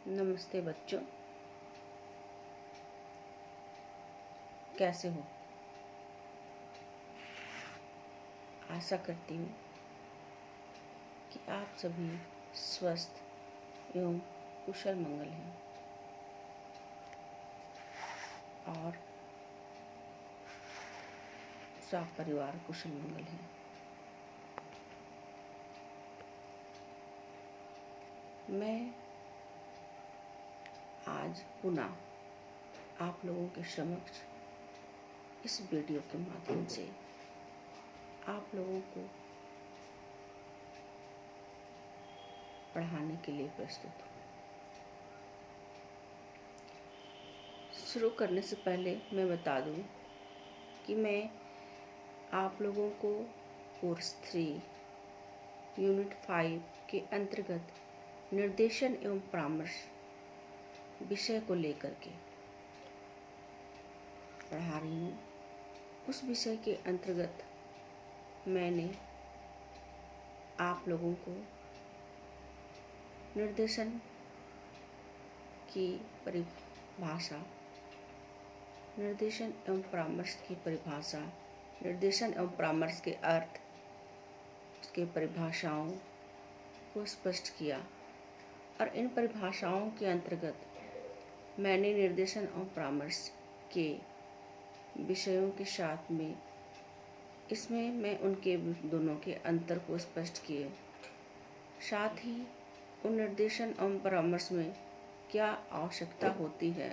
नमस्ते बच्चों, कैसे हो? आशा करती हूँ कि आप सभी स्वस्थ एवं कुशल मंगल हैं और सब परिवार कुशल मंगल है। मैं आज पुनः आप लोगों के समक्ष इस वीडियो के माध्यम से आप लोगों को पढ़ाने के लिए प्रस्तुत हूँ। शुरू करने से पहले मैं बता दूँ कि मैं आप लोगों को कोर्स 3 यूनिट 5 के अंतर्गत निर्देशन एवं परामर्श विषय को लेकर के पढ़ा रही हूँ। उस विषय के अंतर्गत मैंने आप लोगों को निर्देशन की परिभाषा, निर्देशन एवं परामर्श की परिभाषा, निर्देशन एवं परामर्श के अर्थ, उसके परिभाषाओं को स्पष्ट किया और इन परिभाषाओं के अंतर्गत मैंने निर्देशन एवं परामर्श के विषयों के साथ में इसमें मैं उनके दोनों के अंतर को स्पष्ट किए, साथ ही उन निर्देशन एवं परामर्श में क्या आवश्यकता होती है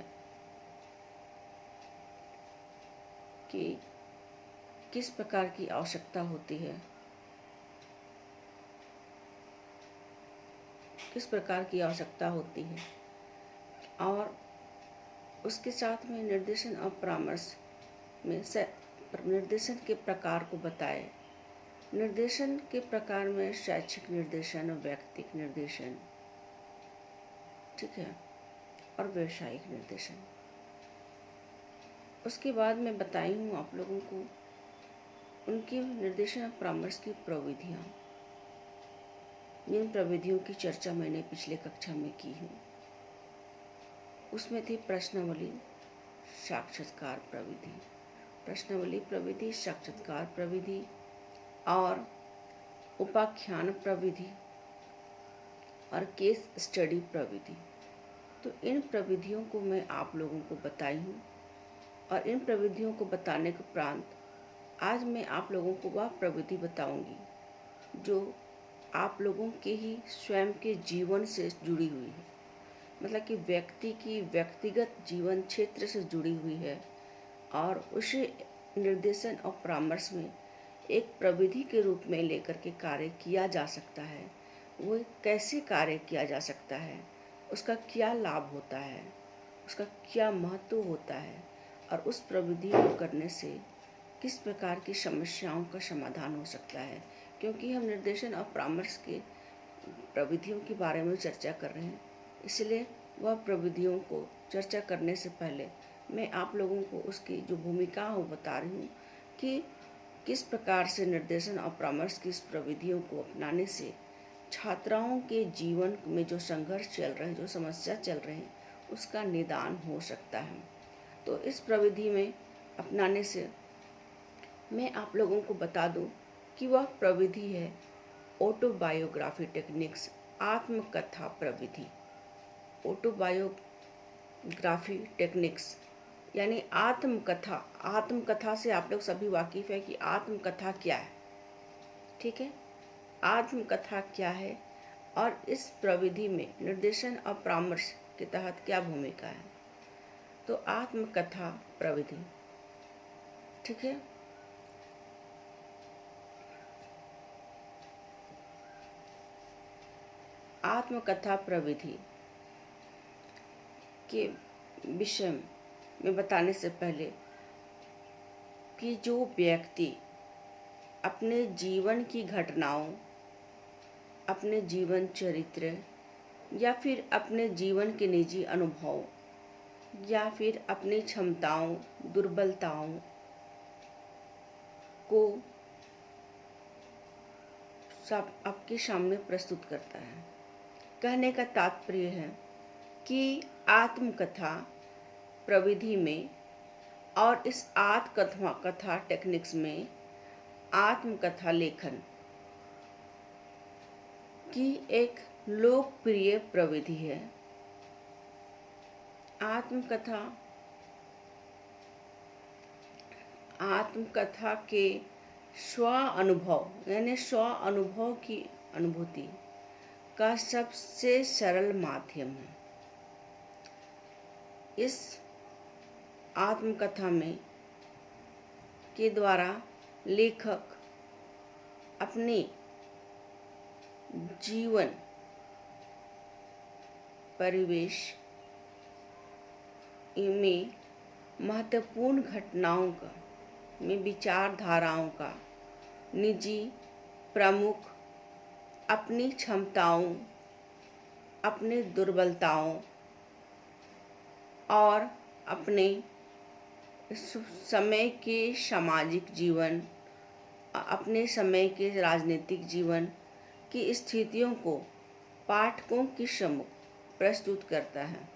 कि किस प्रकार की आवश्यकता होती है, किस प्रकार की आवश्यकता होती है और उसके साथ में निर्देशन और परामर्श में निर्देशन के प्रकार को बताए। निर्देशन के प्रकार में शैक्षिक निर्देशन और व्यक्तिगत निर्देशन, ठीक है, और व्यवसायिक निर्देशन। उसके बाद मैं बताई हूँ आप लोगों को उनकी निर्देशन और परामर्श की प्रविधियाँ। जिन प्रविधियों की चर्चा मैंने पिछले कक्षा में की है उसमें थी प्रश्नावली, साक्षात्कार प्रविधि, प्रश्नावली प्रविधि, साक्षात्कार प्रविधि और उपाख्यान प्रविधि और केस स्टडी प्रविधि। तो इन प्रविधियों को मैं आप लोगों को बताई हूँ और इन प्रविधियों को बताने के उपरांत आज मैं आप लोगों को वह प्रविधि बताऊंगी जो आप लोगों के ही स्वयं के जीवन से जुड़ी हुई है, मतलब कि व्यक्ति की व्यक्तिगत जीवन क्षेत्र से जुड़ी हुई है और उसे निर्देशन और परामर्श में एक प्रविधि के रूप में लेकर के कार्य किया जा सकता है। वो कैसे कार्य किया जा सकता है, उसका क्या लाभ होता है, उसका क्या महत्व होता है और उस प्रविधि को करने से किस प्रकार की समस्याओं का समाधान हो सकता है। क्योंकि हम निर्देशन और परामर्श के प्रविधियों के बारे में चर्चा कर रहे हैं, इसलिए वह प्रविधियों को चर्चा करने से पहले मैं आप लोगों को उसकी जो भूमिका हो बता रही हूँ कि किस प्रकार से निर्देशन और परामर्श की इस प्रविधियों को अपनाने से छात्राओं के जीवन में जो संघर्ष चल रहे हैं, जो समस्या चल रहे हैं, उसका निदान हो सकता है। तो इस प्रविधि में अपनाने से मैं आप लोगों को बता दूं कि वह प्रविधि है ऑटोबायोग्राफी टेक्निक्स, आत्मकथा प्रविधि। ऑटोबायोग्राफी टेक्निक्स यानी आत्मकथा। आत्मकथा से आप लोग सभी वाकिफ है कि आत्मकथा क्या है, ठीक है। आत्मकथा क्या है और इस प्रविधि में निर्देशन और परामर्श के तहत क्या भूमिका है। तो आत्मकथा प्रविधि, ठीक है। आत्मकथा प्रविधि के विषय में बताने से पहले कि जो व्यक्ति अपने जीवन की घटनाओं, अपने जीवन चरित्र या फिर अपने जीवन के निजी अनुभव या फिर अपनी क्षमताओं, दुर्बलताओं को सब आपके सामने प्रस्तुत करता है। कहने का तात्पर्य है कि आत्मकथा प्रविधि में और इस आत्मकथा टेक्निक्स में आत्मकथा लेखन की एक लोकप्रिय प्रविधि है। आत्मकथा के स्व अनुभव यानी स्व अनुभव की अनुभूति का सबसे सरल माध्यम है। इस आत्मकथा में के द्वारा लेखक अपने जीवन परिवेश में महत्वपूर्ण घटनाओं का में विचारधाराओं का निजी प्रमुख अपनी क्षमताओं, अपने दुर्बलताओं और अपने समय के सामाजिक जीवन, अपने समय के राजनीतिक जीवन की स्थितियों को पाठकों के सम्मुख प्रस्तुत करता है।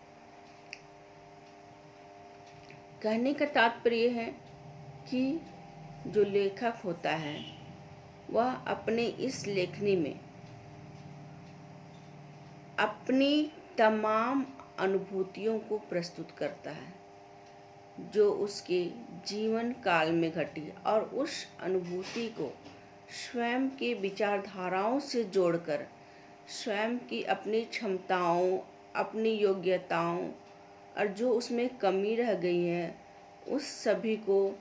कहने का तात्पर्य है कि जो लेखक होता है वह अपने इस लेखनी में अपनी तमाम अनुभूतियों को प्रस्तुत करता है जो उसके जीवन काल में घटी, और उस अनुभूति को स्वयं के विचारधाराओं से जोड़कर स्वयं की अपनी क्षमताओं, अपनी योग्यताओं और जो उसमें कमी रह गई है उस सभी को,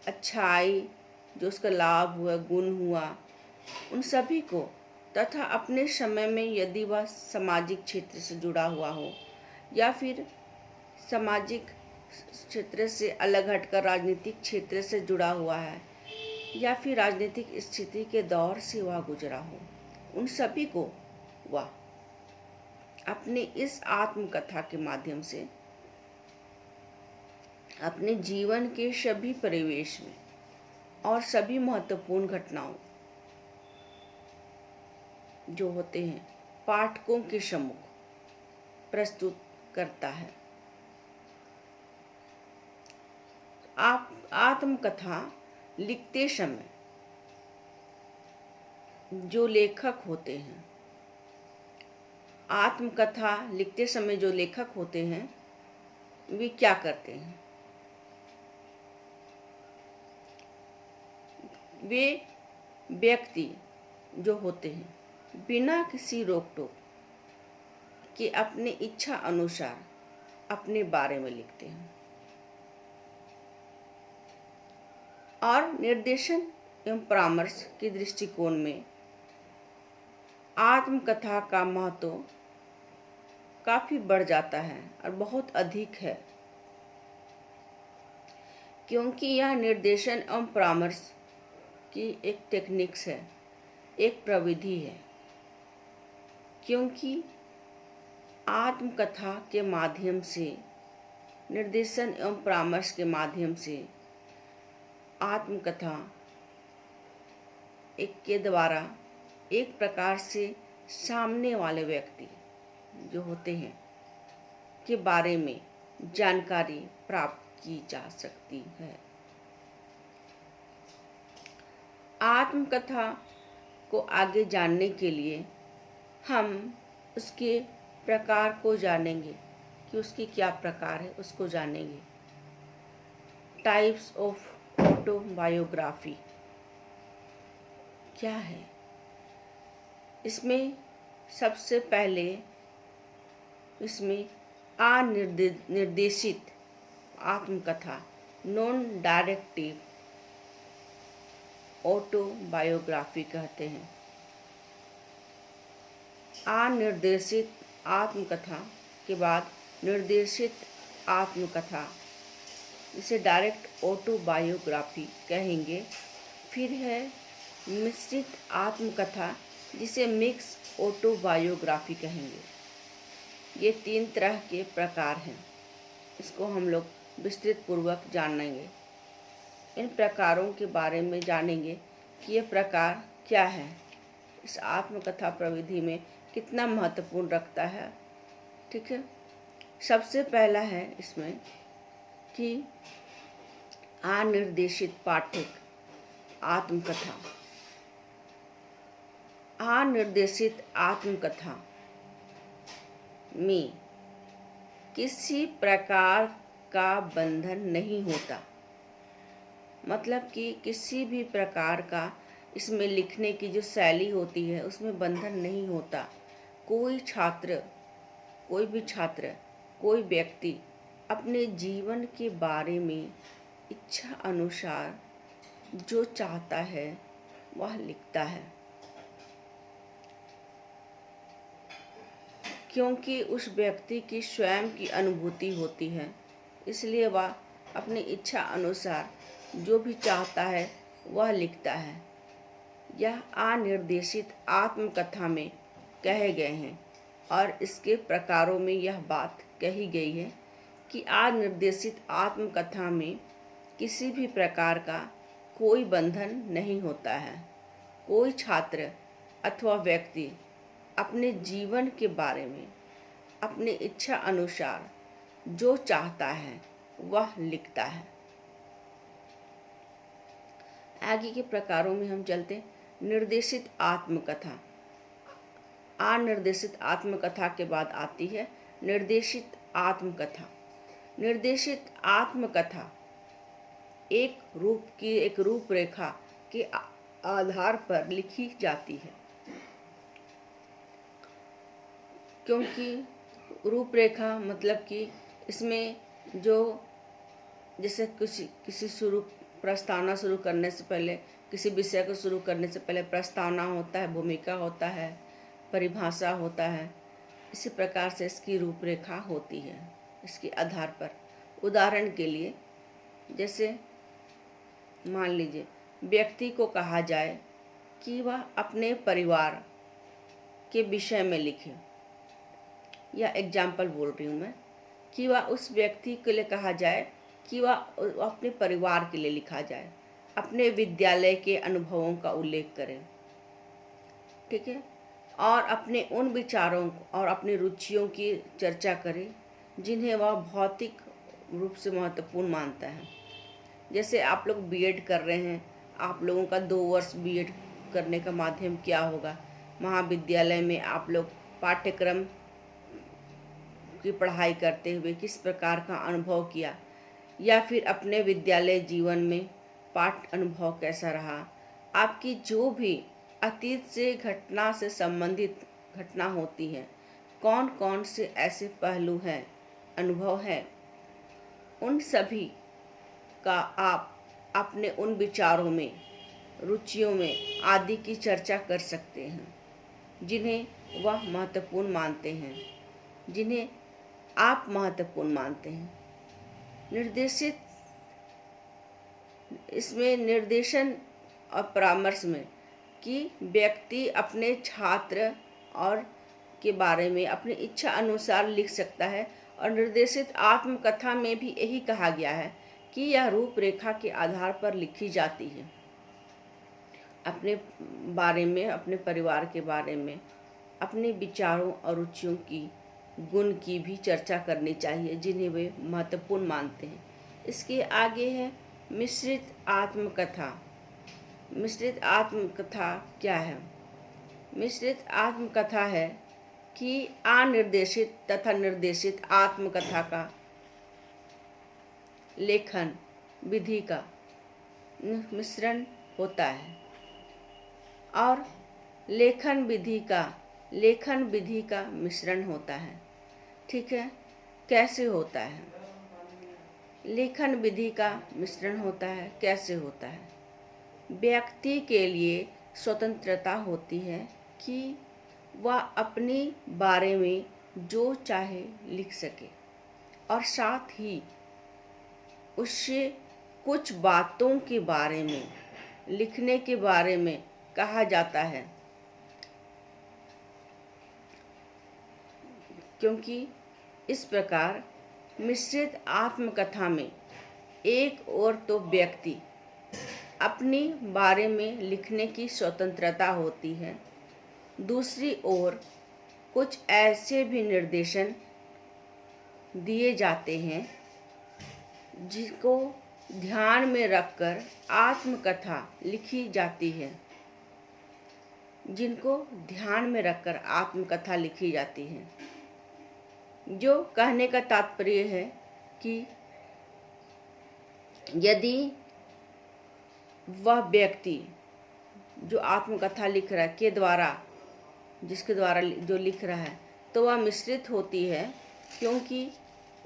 अच्छाई जो उसका लाभ हुआ, गुण हुआ, उन सभी को, तथा अपने समय में यदि वह सामाजिक क्षेत्र से जुड़ा हुआ हो या फिर सामाजिक क्षेत्र से अलग हटकर राजनीतिक क्षेत्र से जुड़ा हुआ है या फिर राजनीतिक स्थिति के दौर से वह गुजरा हो, उन सभी को वह अपने इस आत्मकथा के माध्यम से अपने जीवन के सभी परिवेश में और सभी महत्वपूर्ण घटनाओं जो होते हैं पाठकों के सम्मुख प्रस्तुत करता है। आप आत्मकथा लिखते समय जो लेखक होते हैं, आत्मकथा लिखते समय जो लेखक होते हैं वे क्या करते हैं? वे व्यक्ति जो होते हैं बिना किसी रोक टोक के अपने इच्छा अनुसार अपने बारे में लिखते हैं और निर्देशन एवं परामर्श के दृष्टिकोण में आत्मकथा का महत्व काफी बढ़ जाता है और बहुत अधिक है, क्योंकि यह निर्देशन एवं परामर्श की एक टेक्निक्स है, एक प्रविधि है। क्योंकि आत्मकथा के माध्यम से, निर्देशन एवं परामर्श के माध्यम से आत्मकथा एक के द्वारा एक प्रकार से सामने वाले व्यक्ति जो होते हैं के बारे में जानकारी प्राप्त की जा सकती है। आत्मकथा को आगे जानने के लिए हम उसके प्रकार को जानेंगे कि उसकी क्या प्रकार है, उसको जानेंगे। टाइप्स ऑफ ऑटोबायोग्राफी क्या है? इसमें सबसे पहले इसमें अनिर्देशित आत्मकथा, नॉन डायरेक्टिव ऑटोबायोग्राफी कहते हैं। अनिर्देशित आत्मकथा के बाद निर्देशित आत्मकथा, इसे डायरेक्ट ऑटोबायोग्राफी कहेंगे। फिर है मिश्रित आत्मकथा, जिसे मिक्स ऑटोबायोग्राफी कहेंगे। ये 3 तरह के प्रकार हैं, इसको हम लोग विस्तृत पूर्वक जानेंगे। इन प्रकारों के बारे में जानेंगे कि ये प्रकार क्या है, इस आत्मकथा प्रविधि में कितना महत्वपूर्ण रखता है। ठीक है, सबसे पहला है इसमें कि अनिर्देशित पाठक आत्मकथा। अनिर्देशित आत्मकथा में किसी प्रकार का बंधन नहीं होता, मतलब कि किसी भी प्रकार का इसमें लिखने की जो शैली होती है उसमें बंधन नहीं होता। कोई भी छात्र, कोई व्यक्ति अपने जीवन के बारे में इच्छा अनुसार जो चाहता है वह लिखता है, क्योंकि उस व्यक्ति की स्वयं की अनुभूति होती है, इसलिए वह अपनी इच्छा अनुसार जो भी चाहता है वह लिखता है। यह अनिर्देशित आत्मकथा में कहे गए हैं और इसके प्रकारों में यह बात कही गई है कि अनिर्देशित आत्मकथा में किसी भी प्रकार का कोई बंधन नहीं होता है। कोई छात्र अथवा व्यक्ति अपने जीवन के बारे में अपनी इच्छा अनुसार जो चाहता है वह लिखता है। आगे के प्रकारों में हम चलते हैं। निर्देशित आत्मकथा। अनिर्देशित आत्मकथा के बाद आती है निर्देशित आत्मकथा। निर्देशित आत्मकथा एक रूपरेखा के आधार पर लिखी जाती है, क्योंकि रूपरेखा मतलब कि इसमें जो जैसे किसी प्रस्तावना शुरू करने से पहले, किसी विषय को शुरू करने से पहले प्रस्तावना होता है, भूमिका होता है, परिभाषा होता है, इसी प्रकार से इसकी रूपरेखा होती है इसके आधार पर। उदाहरण के लिए जैसे मान लीजिए व्यक्ति को कहा जाए कि वह अपने परिवार के विषय में लिखे, या एग्जाम्पल बोल रही हूँ मैं, कि वह उस व्यक्ति के लिए कहा जाए कि वह अपने परिवार के लिए लिखा जाए, अपने विद्यालय के अनुभवों का उल्लेख करें, ठीक है, और अपने उन विचारों और अपनी रुचियों की चर्चा करें जिन्हें वह भौतिक रूप से महत्वपूर्ण मानता है। जैसे आप लोग बीएड कर रहे हैं, आप लोगों का 2 वर्ष बीएड करने का माध्यम क्या होगा, महाविद्यालय में आप लोग पाठ्यक्रम की पढ़ाई करते हुए किस प्रकार का अनुभव किया, या फिर अपने विद्यालय जीवन में पाठ अनुभव कैसा रहा। आपकी जो भी अतीत से घटना से संबंधित घटना होती है, कौन कौन से ऐसे पहलू हैं, अनुभव है, उन सभी का आप अपने उन विचारों में, रुचियों में आदि की चर्चा कर सकते हैं जिन्हें वह महत्वपूर्ण मानते हैं, जिन्हें आप महत्वपूर्ण मानते हैं। निर्देशित इसमें निर्देशन और परामर्श में कि व्यक्ति अपने छात्र और के बारे में अपनी इच्छा अनुसार लिख सकता है, और निर्देशित आत्मकथा में भी यही कहा गया है कि यह रूपरेखा के आधार पर लिखी जाती है। अपने बारे में, अपने परिवार के बारे में, अपने विचारों और रुचियों की, गुण की भी चर्चा करनी चाहिए जिन्हें वे महत्वपूर्ण मानते हैं। इसके आगे है मिश्रित आत्मकथा। मिश्रित आत्मकथा क्या है? मिश्रित आत्मकथा है कि अनिर्देशित तथा निर्देशित आत्मकथा का लेखन विधि का मिश्रण होता है, और लेखन विधि का मिश्रण होता है। ठीक है, कैसे होता है? लेखन विधि का मिश्रण होता है, कैसे होता है? व्यक्ति के लिए स्वतंत्रता होती है कि वह अपने बारे में जो चाहे लिख सके, और साथ ही उससे कुछ बातों के बारे में, लिखने के बारे में कहा जाता है, क्योंकि इस प्रकार मिश्रित आत्मकथा में एक ओर तो व्यक्ति अपने बारे में लिखने की स्वतंत्रता होती है, दूसरी ओर कुछ ऐसे भी निर्देशन दिए जाते हैं जिसको ध्यान में रखकर आत्मकथा लिखी जाती है, जिनको ध्यान में रखकर आत्मकथा लिखी जाती है। जो कहने का तात्पर्य है कि यदि वह व्यक्ति जो आत्मकथा लिख रहा है के द्वारा, जिसके द्वारा जो लिख रहा है, तो वह मिश्रित होती है, क्योंकि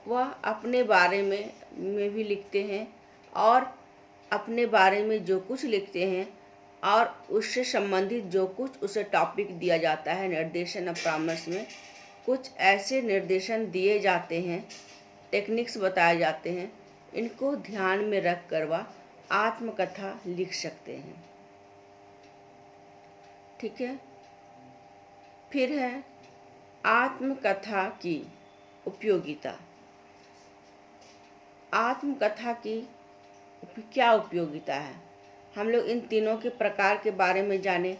वह अपने बारे में भी लिखते हैं और अपने बारे में जो कुछ लिखते हैं और उससे संबंधित जो कुछ उसे टॉपिक दिया जाता है निर्देशन और परामर्श में, कुछ ऐसे निर्देशन दिए जाते हैं, टेक्निक्स बताए जाते हैं, इनको ध्यान में रख कर वह आत्मकथा लिख सकते हैं। ठीक है। फिर है आत्मकथा की उपयोगिता। आत्मकथा की क्या उपयोगिता है? हम लोग इन तीनों के प्रकार के बारे में जाने।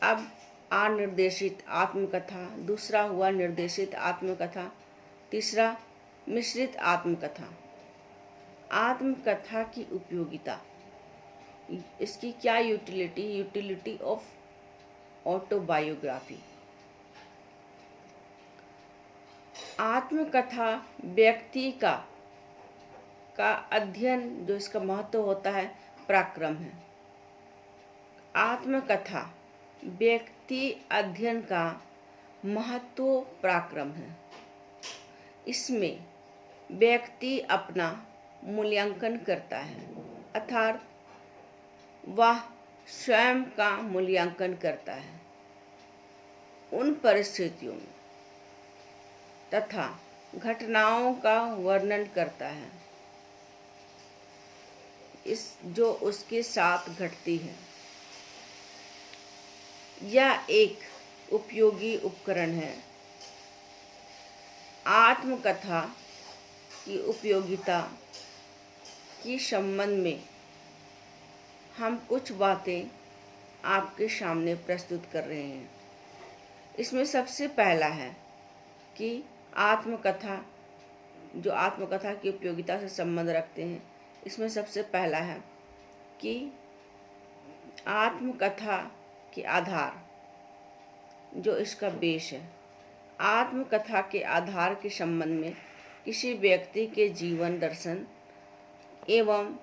अब अनिर्देशित आत्मकथा, दूसरा हुआ निर्देशित आत्मकथा, तीसरा मिश्रित आत्मकथा। आत्मकथा की उपयोगिता, इसकी क्या यूटिलिटी ऑफ ऑटोबायोग्राफी। आत्मकथा व्यक्ति का अध्ययन, जो इसका महत्व होता है, पराक्रम है। आत्मकथा व्यक्ति अध्ययन का महत्व पराक्रम है। इसमें व्यक्ति अपना मूल्यांकन करता है, अर्थात वह स्वयं का मूल्यांकन करता है उन परिस्थितियों में तथा घटनाओं का वर्णन करता है जो उसके साथ घटती है। यह एक उपयोगी उपकरण है। आत्मकथा की उपयोगिता के संबंध में हम कुछ बातें आपके सामने प्रस्तुत कर रहे हैं। इसमें सबसे पहला है कि आत्मकथा, जो आत्मकथा की उपयोगिता से संबंध रखते हैं, इसमें सबसे पहला है कि आत्मकथा के आधार, जो इसका बेस है, आत्मकथा के आधार के संबंध में किसी व्यक्ति के जीवन दर्शन एवं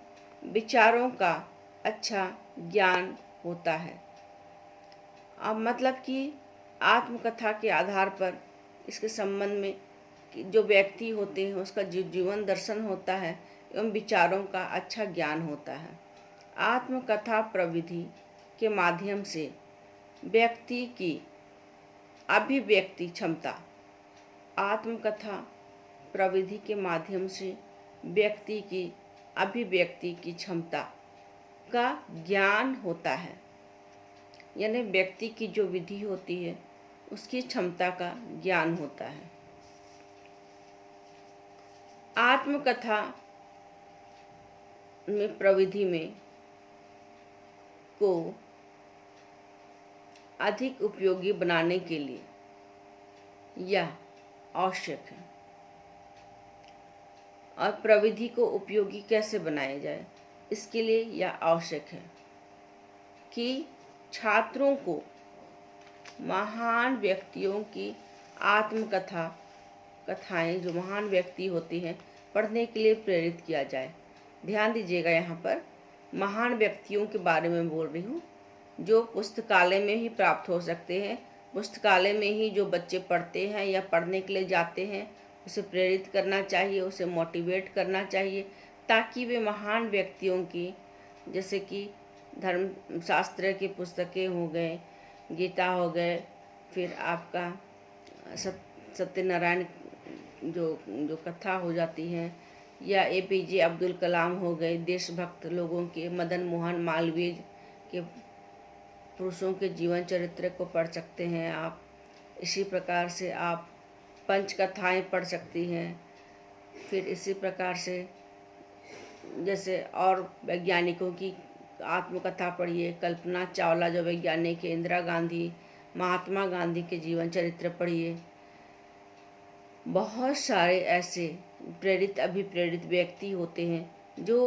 विचारों का अच्छा ज्ञान होता है। अब मतलब कि आत्मकथा के आधार पर इसके संबंध में जो व्यक्ति होते हैं उसका जीवन दर्शन होता है एवं विचारों का अच्छा ज्ञान होता है। आत्मकथा प्रविधि के माध्यम से व्यक्ति की अभिव्यक्ति क्षमता, आत्मकथा प्रविधि के माध्यम से व्यक्ति की अभिव्यक्ति की क्षमता का ज्ञान होता है, यानी व्यक्ति की जो विधि होती है उसकी क्षमता का ज्ञान होता है। आत्मकथा में प्रविधि में को अधिक उपयोगी बनाने के लिए यह आवश्यक है। और प्रविधि को उपयोगी कैसे बनाया जाए, इसके लिए यह आवश्यक है कि छात्रों को महान व्यक्तियों की कथाएं, जो महान व्यक्ति होती हैं, पढ़ने के लिए प्रेरित किया जाए। ध्यान दीजिएगा, यहाँ पर महान व्यक्तियों के बारे में बोल रही हूँ, जो पुस्तकालय में ही प्राप्त हो सकते हैं। पुस्तकालय में ही जो बच्चे पढ़ते हैं या पढ़ने के लिए जाते हैं, उसे प्रेरित करना चाहिए, उसे मोटिवेट करना चाहिए, ताकि वे महान व्यक्तियों की, जैसे कि धर्मशास्त्र की पुस्तकें हो गए, गीता हो गए, फिर आपका सत्यनारायण जो कथा हो जाती है, या APJ अब्दुल कलाम हो गए, देशभक्त लोगों के, मदन मोहन मालवीय के पुरुषों के जीवन चरित्र को पढ़ सकते हैं आप। इसी प्रकार से आप पंचकथाएं पढ़ सकती हैं। फिर इसी प्रकार से जैसे और वैज्ञानिकों की आत्मकथा पढ़िए, कल्पना चावला जो वैज्ञानिक है, इंदिरा गांधी, महात्मा गांधी के जीवन चरित्र पढ़िए। बहुत सारे ऐसे प्रेरित अभिप्रेरित व्यक्ति होते हैं जो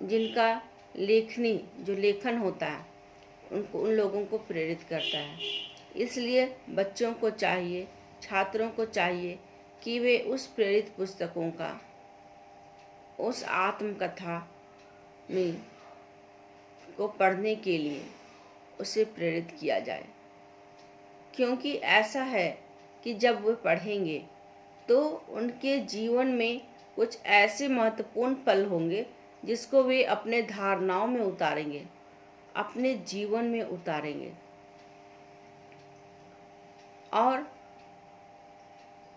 जिनका जो लेखन होता है उन लोगों को प्रेरित करता है। इसलिए बच्चों को चाहिए, छात्रों को चाहिए कि वे उस प्रेरित पुस्तकों का, उस आत्मकथा में को पढ़ने के लिए उसे प्रेरित किया जाए, क्योंकि ऐसा है कि जब वे पढ़ेंगे तो उनके जीवन में कुछ ऐसे महत्वपूर्ण पल होंगे जिसको वे अपने धारणाओं में उतारेंगे, अपने जीवन में उतारेंगे। और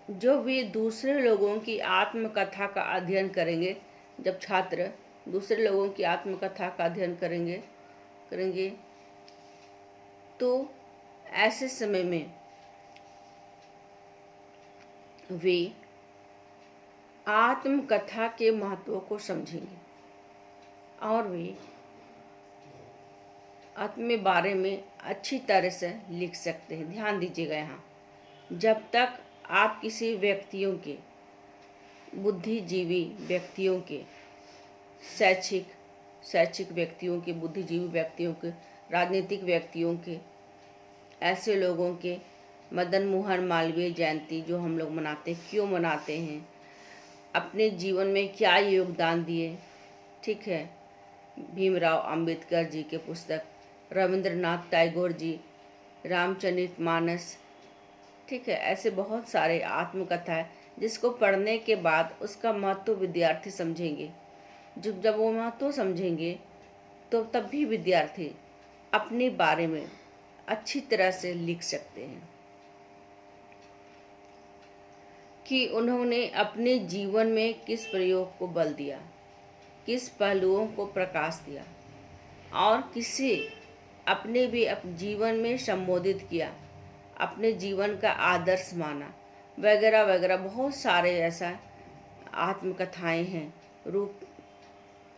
जो वे दूसरे लोगों की आत्मकथा का अध्ययन करेंगे, जब छात्र दूसरे लोगों की आत्मकथा का अध्ययन करेंगे तो ऐसे समय में वे आत्मकथा के महत्व को समझेंगे और वे अपने बारे में अच्छी तरह से लिख सकते हैं। ध्यान दीजिएगा, यहाँ जब तक आप किसी व्यक्तियों के, बुद्धिजीवी व्यक्तियों के, शैक्षिक व्यक्तियों के, बुद्धिजीवी व्यक्तियों के, राजनीतिक व्यक्तियों के, ऐसे लोगों के मदन मोहन मालवीय जयंती जो हम लोग मनाते हैं, क्यों मनाते हैं, अपने जीवन में क्या योगदान दिए, ठीक है, भीमराव अंबेडकर जी के पुस्तक, रविंद्रनाथ टैगोर जी, रामचरितमानस, ठीक है, ऐसे बहुत सारे आत्मकथा है जिसको पढ़ने के बाद उसका महत्व विद्यार्थी समझेंगे। जब वो महत्व समझेंगे तो तब भी विद्यार्थी अपने बारे में अच्छी तरह से लिख सकते हैं कि उन्होंने अपने जीवन में किस प्रयोग को बल दिया, किस पहलुओं को प्रकाश दिया और किसे अपने भी जीवन में संबोधित किया, अपने जीवन का आदर्श माना, वगैरह वगैरह। बहुत सारे ऐसा आत्मकथाएं हैं,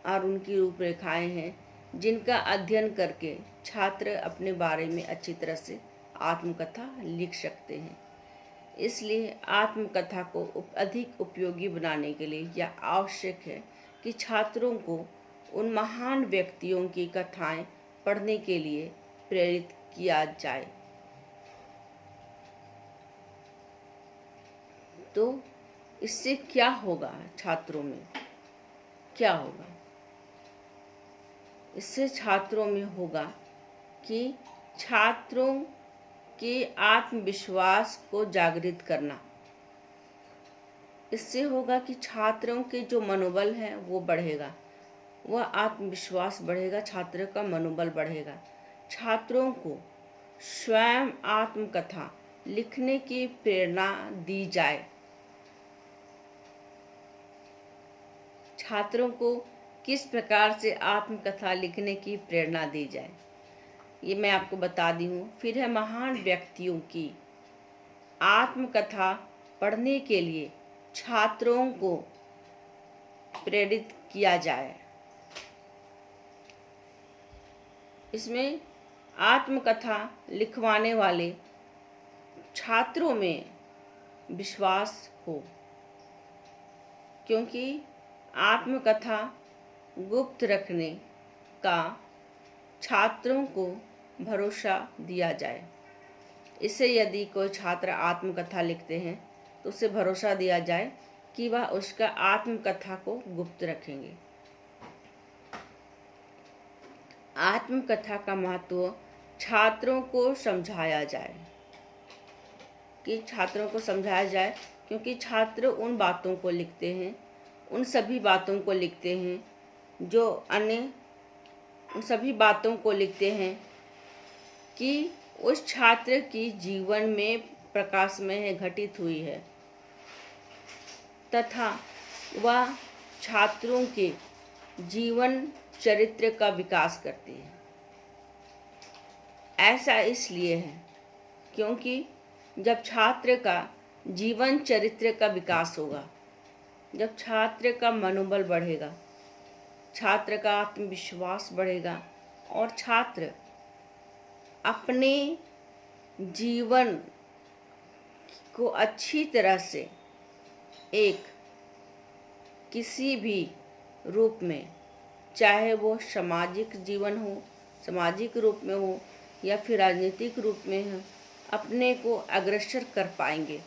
और उनकी रूपरेखाएं हैं जिनका अध्ययन करके छात्र अपने बारे में अच्छी तरह से आत्मकथा लिख सकते हैं। इसलिए आत्मकथा को अधिक उपयोगी बनाने के लिए यह आवश्यक है कि छात्रों को उन महान व्यक्तियों की कथाएं पढ़ने के लिए प्रेरित किया जाए। तो इससे क्या होगा, छात्रों में क्या होगा? इससे छात्रों में होगा कि छात्रों के आत्मविश्वास को जागृत करना। इससे होगा कि छात्रों के जो मनोबल है वो बढ़ेगा, वह आत्मविश्वास बढ़ेगा, छात्र का मनोबल बढ़ेगा। छात्रों को स्वयं आत्मकथा लिखने की प्रेरणा दी जाए। छात्रों को किस प्रकार से आत्मकथा लिखने की प्रेरणा दी जाए, ये मैं आपको बता दी हूँ। फिर है महान व्यक्तियों की आत्मकथा पढ़ने के लिए छात्रों को प्रेरित किया जाए। इसमें आत्मकथा लिखवाने वाले छात्रों में विश्वास हो, क्योंकि आत्मकथा गुप्त रखने का छात्रों को भरोसा दिया जाए। इससे यदि कोई छात्र आत्मकथा लिखते हैं तो उसे भरोसा दिया जाए कि वह उसका आत्मकथा को गुप्त रखेंगे। आत्मकथा का महत्व छात्रों को समझाया जाए, क्योंकि छात्र उन बातों को लिखते हैं, उन सभी बातों को लिखते हैं उन सभी बातों को लिखते हैं कि उस छात्र की जीवन में प्रकाशमय घटित हुई है तथा वह छात्रों के जीवन चरित्र का विकास करती है। ऐसा इसलिए है क्योंकि जब छात्र का जीवन चरित्र का विकास होगा, जब छात्र का मनोबल बढ़ेगा, छात्र का आत्मविश्वास बढ़ेगा और छात्र अपने जीवन को अच्छी तरह से एक किसी भी रूप में, चाहे वो सामाजिक जीवन हो, सामाजिक रूप में हो या फिर राजनीतिक रूप में हो, अपने को अग्रसर कर पाएंगे,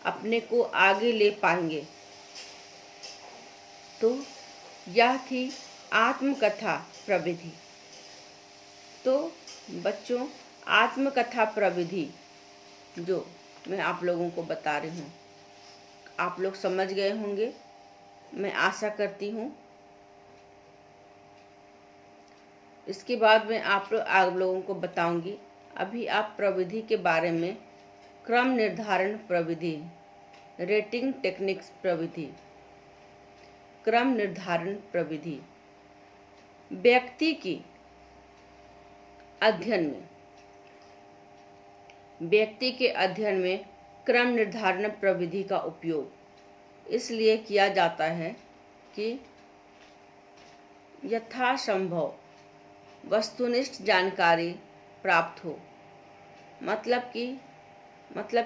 अपने को आगे ले पाएंगे। तो यह थी आत्मकथा प्रविधि। तो बच्चों, आत्मकथा प्रविधि जो मैं आप लोगों को बता रही हूँ, आप लोग समझ गए होंगे, मैं आशा करती हूँ। इसके बाद मैं आप लोगों को बताऊंगी। अभी आप प्रविधि के बारे में, क्रम निर्धारण प्रविधि, रेटिंग टेक्निक्स प्रविधि, क्रम निर्धारण प्रविधि, व्यक्ति की अध्ययन में, व्यक्ति के अध्ययन में क्रम निर्धारण प्रविधि का उपयोग इसलिए किया जाता है कि यथासंभव वस्तुनिष्ठ जानकारी प्राप्त हो। मतलब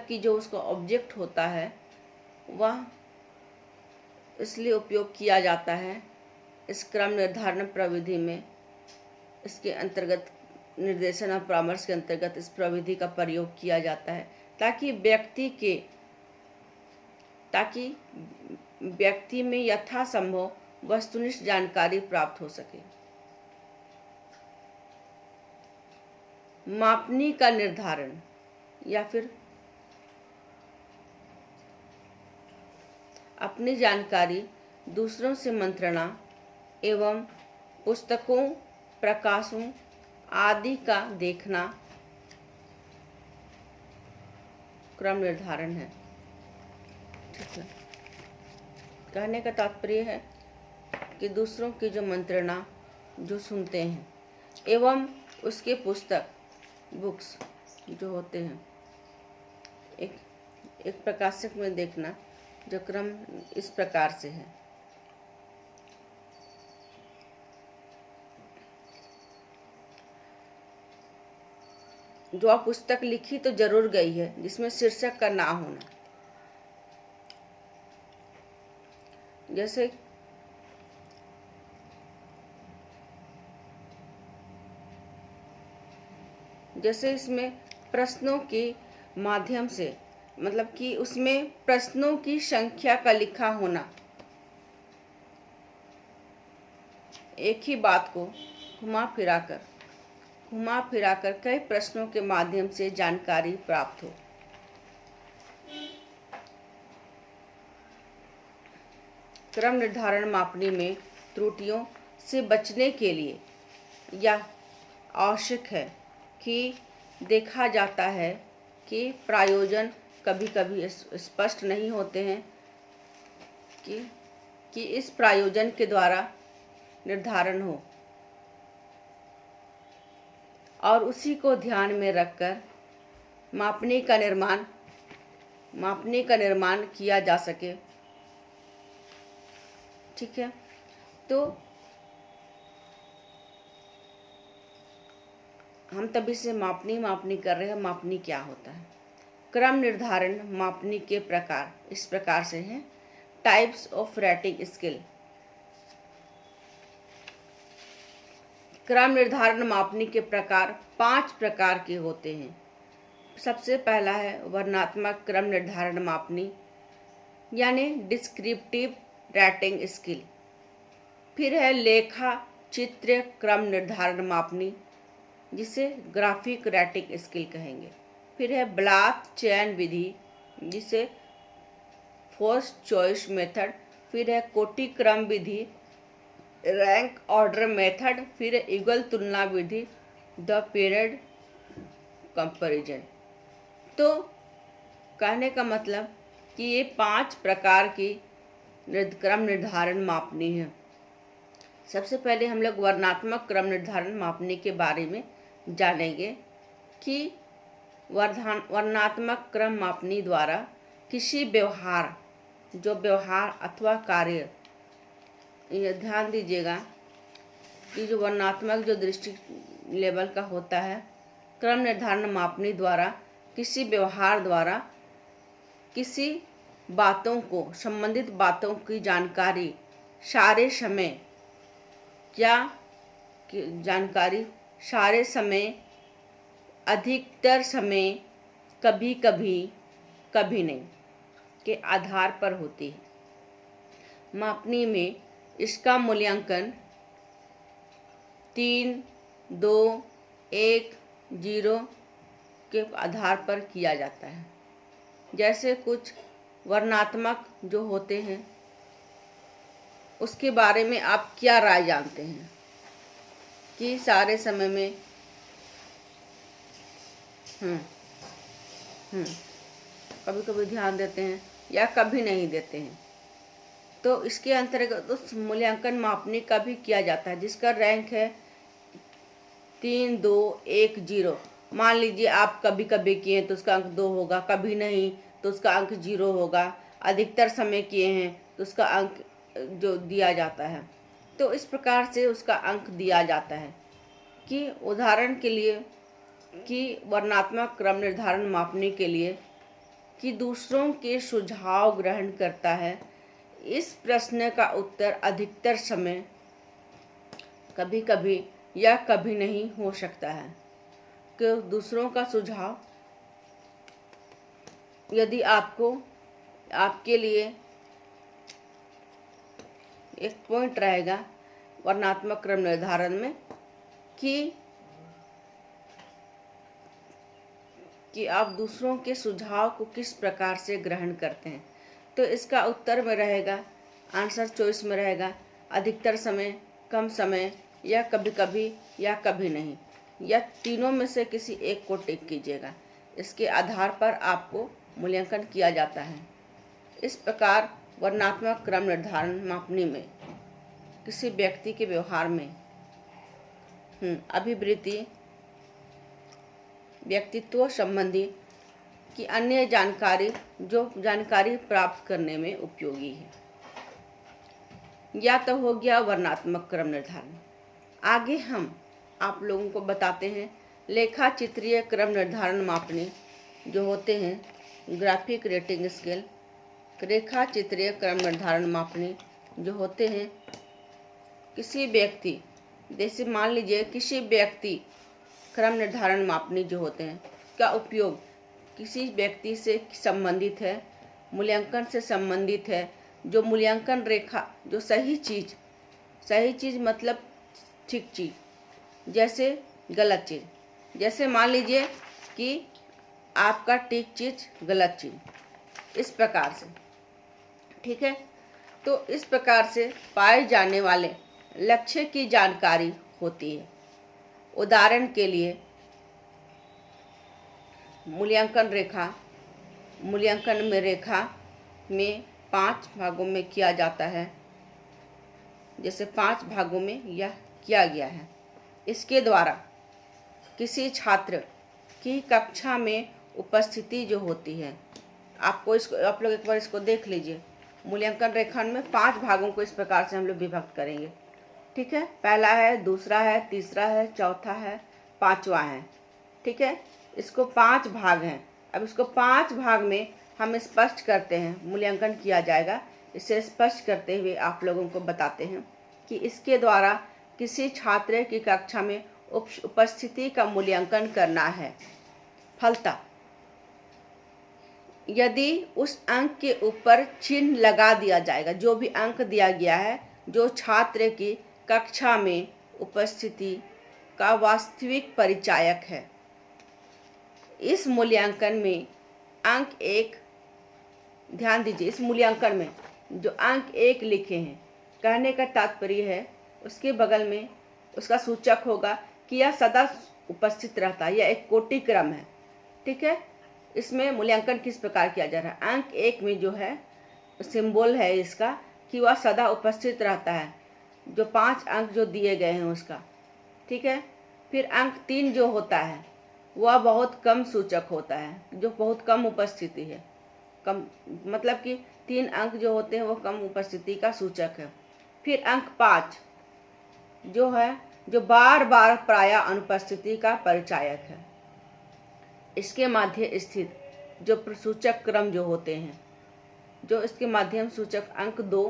कि जो उसका ऑब्जेक्ट होता है वह इसलिए उपयोग किया जाता है इस क्रम निर्धारण प्रविधि में। इसके अंतर्गत निर्देशन और परामर्श के अंतर्गत इस प्रविधि का प्रयोग किया जाता है ताकि व्यक्ति में यथासंभव वस्तुनिष्ठ जानकारी प्राप्त हो सके। मापनी का निर्धारण या फिर अपनी जानकारी दूसरों से मंत्रणा एवं पुस्तकों, प्रकाशों आदि का देखना क्रम निर्धारण है। ठीक है। कहने का तात्पर्य है कि दूसरों की जो मंत्रणा जो सुनते हैं एवं उसके पुस्तक, बुक्स जो होते हैं, एक प्रकाशक में देखना, जो क्रम इस प्रकार से है। जो आप पुस्तक लिखी तो जरूर गई है जिसमें शीर्षक का ना होना। जैसे इसमें प्रश्नों के माध्यम से, मतलब कि उसमें प्रश्नों की संख्या का लिखा होना, एक ही बात को घुमा फिराकर कई प्रश्नों के माध्यम से जानकारी प्राप्त हो। क्रम निर्धारण मापनी में त्रुटियों से बचने के लिए यह आवश्यक है कि देखा जाता है कि प्रायोजन कभी कभी स्पष्ट नहीं होते हैं कि इस प्रायोजन के द्वारा निर्धारण हो और उसी को ध्यान में रखकर मापनी का निर्माण किया जा सके। ठीक है। तो हम तभी से मापनी कर रहे हैं। मापनी क्या होता है? क्रम निर्धारण मापनी के प्रकार इस प्रकार से हैं। Types of rating skill. क्रम निर्धारण मापनी के प्रकार 5 प्रकार के होते हैं। सबसे पहला है वर्णनात्मक क्रम निर्धारण मापनी, यानी डिस्क्रिप्टिव रेटिंग स्किल। फिर है लेखा चित्र क्रम निर्धारण मापनी, जिसे ग्राफिक रेटिंग स्किल कहेंगे। फिर है ब्लॉक चयन विधि, जिसे फर्स्ट चॉइस मेथड। फिर है कोटि क्रम विधि, रैंक ऑर्डर मेथड। फिर है युगल तुलना विधि, द पेयर्ड कंपैरिजन। तो कहने का मतलब कि ये 5 प्रकार की क्रम निर्धारण मापनी है। सबसे पहले हम लोग वर्णनात्मक क्रम निर्धारण मापनी के बारे में जानेंगे कि वर्णनात्मक क्रम मापनी द्वारा किसी व्यवहार अथवा कार्य, ये ध्यान दीजिएगा कि जो वर्णनात्मक जो दृष्टि लेवल का होता है, क्रम निर्धारण मापनी द्वारा किसी व्यवहार द्वारा किसी बातों को, संबंधित बातों की जानकारी सारे समय, क्या जानकारी सारे समय, अधिकतर समय, कभी कभी, कभी नहीं के आधार पर होती है। मापनी में इसका मूल्यांकन 3, 2, 1, 0 के आधार पर किया जाता है। जैसे कुछ वर्णात्मक जो होते हैं उसके बारे में आप क्या राय जानते हैं कि सारे समय में कभी कभी ध्यान देते हैं या कभी नहीं देते हैं, तो इसके अंतर्गत उस मूल्यांकन मापनी का भी किया जाता है जिसका रैंक है 3, 2, 1, 0। मान लीजिए आप कभी कभी किए तो उसका अंक 2 होगा, कभी नहीं तो उसका अंक 0 होगा, अधिकतर समय किए हैं तो उसका अंक जो दिया जाता है। तो इस प्रकार से उसका अंक दिया जाता है कि उदाहरण के लिए कि वर्णात्मक क्रम निर्धारण मापने के लिए कि दूसरों के सुझाव ग्रहण करता है। इस प्रश्न का उत्तर अधिकतर समय, कभी कभी या कभी नहीं हो सकता है कि दूसरों का सुझाव यदि आपके लिए एक पॉइंट रहेगा वर्णात्मक क्रम निर्धारण में कि आप दूसरों के सुझाव को किस प्रकार से ग्रहण करते हैं, तो इसका उत्तर में रहेगा, आंसर चॉइस में रहेगा अधिकतर समय, कम समय, या कभी कभी या कभी नहीं, या तीनों में से किसी एक को टिक कीजिएगा। इसके आधार पर आपको मूल्यांकन किया जाता है। इस प्रकार वर्णात्मक क्रम निर्धारण मापनी में किसी व्यक्ति के व्यवहार में अभिवृत्ति, व्यक्तित्व संबंधी की अन्य जानकारी जो जानकारी प्राप्त करने में उपयोगी है। या तो हो गया वर्णात्मक क्रम निर्धारण। आगे हम आप लोगों को बताते हैं लेखा चित्रीय क्रम निर्धारण मापने जो होते हैं, ग्राफिक रेटिंग स्केल। रेखा चित्रीय क्रम निर्धारण मापने जो होते हैं किसी व्यक्ति, जैसे मान लीजिए किसी व्यक्ति क्रम निर्धारण मापनी जो होते हैं का उपयोग किसी व्यक्ति से संबंधित है, मूल्यांकन से संबंधित है, जो मूल्यांकन रेखा जो सही चीज़ मतलब ठीक चीज़ जैसे गलत चीज़, जैसे मान लीजिए कि आपका ठीक चीज़ गलत चीज़, इस प्रकार से, ठीक है। तो इस प्रकार से पाए जाने वाले लक्ष्य की जानकारी होती है। उदाहरण के लिए मूल्यांकन में रेखा में 5 भागों में किया जाता है, जैसे 5 भागों में यह किया गया है। इसके द्वारा किसी छात्र की कक्षा में उपस्थिति जो होती है, आप लोग एक बार इसको देख लीजिए। मूल्यांकन रेखाखंड में 5 भागों को इस प्रकार से हम लोग विभक्त करेंगे, ठीक है। पहला है, दूसरा है, तीसरा है, चौथा है, 5वां है, ठीक है। इसको 5 भाग हैं। अब इसको 5 भाग में हम स्पष्ट करते हैं, मूल्यांकन किया जाएगा। इसे स्पष्ट करते हुए आप लोगों को बताते हैं कि इसके द्वारा किसी छात्र की कक्षा में उपस्थिति का मूल्यांकन करना है। फलतः यदि उस अंक के ऊपर चिन्ह लगा दिया जाएगा, जो भी अंक दिया गया है जो छात्र की कक्षा में उपस्थिति का वास्तविक परिचायक है। इस मूल्यांकन में अंक 1, ध्यान दीजिए, इस मूल्यांकन में जो अंक 1 लिखे हैं, कहने का तात्पर्य है उसके बगल में उसका सूचक होगा कि यह सदा उपस्थित रहता है, यह एक कोटि क्रम है, ठीक है। इसमें मूल्यांकन किस प्रकार किया जा रहा है, अंक 1 में जो है सिंबल है इसका कि वह सदा उपस्थित रहता है, जो 5 अंक जो दिए गए हैं उसका, ठीक है। फिर अंक 3 जो होता है वह बहुत कम सूचक होता है, जो बहुत कम उपस्थिति है, कम मतलब कि 3 अंक जो होते हैं वो कम उपस्थिति का सूचक है। फिर अंक 5 जो है जो बार बार प्रायः अनुपस्थिति का परिचायक है। इसके माध्य स्थित जो प्रसूचक क्रम जो होते हैं, जो इसके माध्यम सूचक अंक 2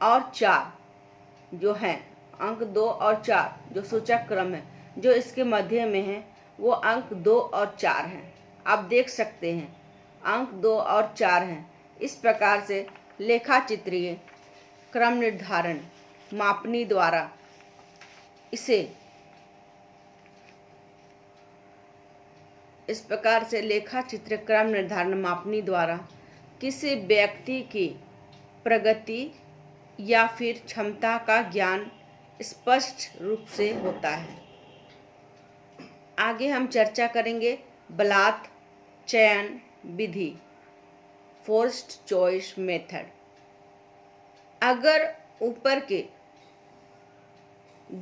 और 4 जो हैं, अंक 2 और 4 जो सूचक क्रम है, जो इसके मध्य में है, वो अंक 2 और 4 हैं। आप देख सकते हैं अंक 2 और 4 हैं। इस प्रकार से लेखा चित्रीय क्रम निर्धारण मापनी द्वारा इस प्रकार से लेखा चित्र क्रम निर्धारण मापनी द्वारा किसी व्यक्ति की प्रगति या फिर क्षमता का ज्ञान स्पष्ट रूप से होता है। आगे हम चर्चा करेंगे बलात् चयन विधि, फोर्स्ड चॉइस मेथड। अगर ऊपर के